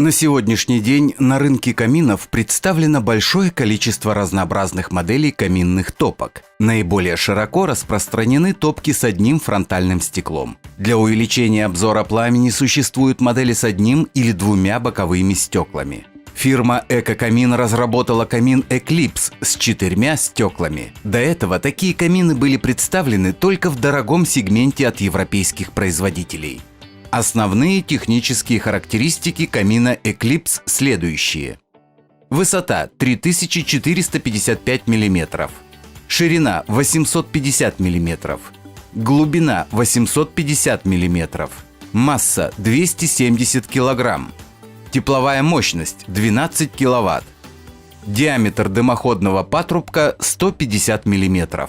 На сегодняшний день на рынке каминов представлено большое количество разнообразных моделей каминных топок. Наиболее широко распространены топки с одним фронтальным стеклом. Для увеличения обзора пламени существуют модели с одним или двумя боковыми стеклами. Фирма «Эко-камин» разработала камин Eclipse с 4 стеклами. До этого такие камины были представлены только в дорогом сегменте от европейских производителей. Основные технические характеристики камина Eclipse следующие. Высота 3455 мм, ширина 850 мм, глубина 850 мм, масса 270 кг, тепловая мощность 12 кВт, диаметр дымоходного патрубка 150 мм.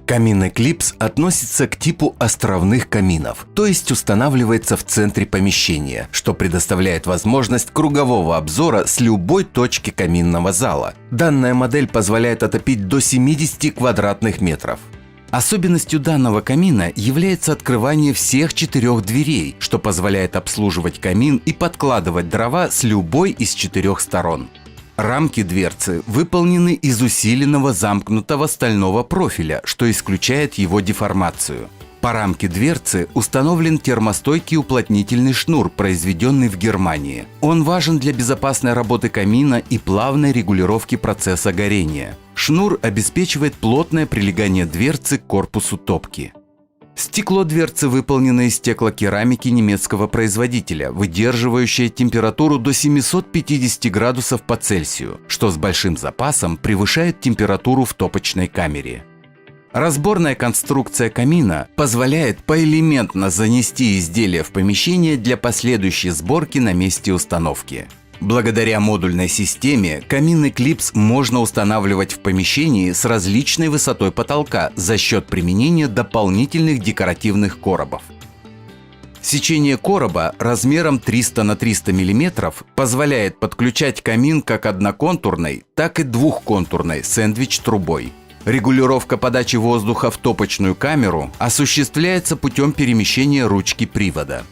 Камин Eclipse относится к типу островных каминов, то есть устанавливается в центре помещения, что предоставляет возможность кругового обзора с любой точки каминного зала. Данная модель позволяет отопить до 70 квадратных метров. Особенностью данного камина является открывание всех 4 дверей, что позволяет обслуживать камин и подкладывать дрова с любой из 4 сторон. Рамки дверцы выполнены из усиленного замкнутого стального профиля, что исключает его деформацию. По рамке дверцы установлен термостойкий уплотнительный шнур, произведенный в Германии. Он важен для безопасной работы камина и плавной регулировки процесса горения. Шнур обеспечивает плотное прилегание дверцы к корпусу топки. Стекло дверцы выполнено из стеклокерамики немецкого производителя, выдерживающее температуру до 750 градусов по Цельсию, что с большим запасом превышает температуру в топочной камере. Разборная конструкция камина позволяет поэлементно занести изделие в помещение для последующей сборки на месте установки. Благодаря модульной системе камин Eclipse можно устанавливать в помещении с различной высотой потолка за счет применения дополнительных декоративных коробов. Сечение короба размером 300 на 300 мм позволяет подключать камин как одноконтурной, так и двухконтурной сэндвич-трубой. Регулировка подачи воздуха в топочную камеру осуществляется путем перемещения ручки привода.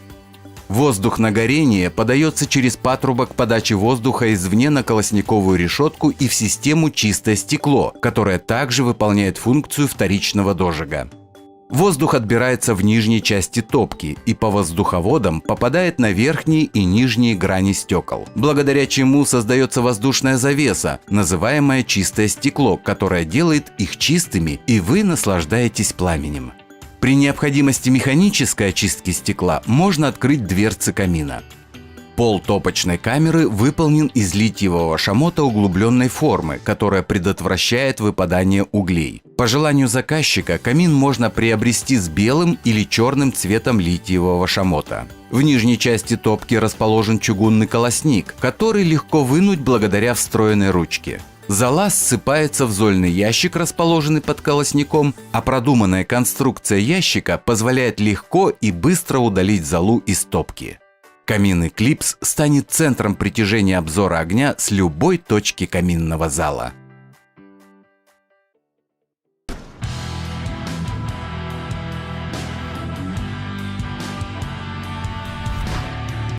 Воздух на горение подается через патрубок подачи воздуха извне на колосниковую решетку и в систему «Чистое стекло», которая также выполняет функцию вторичного дожига. Воздух отбирается в нижней части топки и по воздуховодам попадает на верхние и нижние грани стекол, благодаря чему создается воздушная завеса, называемая «чистое стекло», которое делает их чистыми, и вы наслаждаетесь пламенем. При необходимости механической очистки стекла можно открыть дверцы камина. Пол топочной камеры выполнен из литиевого шамота углубленной формы, которая предотвращает выпадание углей. По желанию заказчика камин можно приобрести с белым или черным цветом литиевого шамота. В нижней части топки расположен чугунный колосник, который легко вынуть благодаря встроенной ручке. Зола ссыпается в зольный ящик, расположенный под колосником, а продуманная конструкция ящика позволяет легко и быстро удалить золу из топки. Камин Eclipse станет центром притяжения обзора огня с любой точки каминного зала.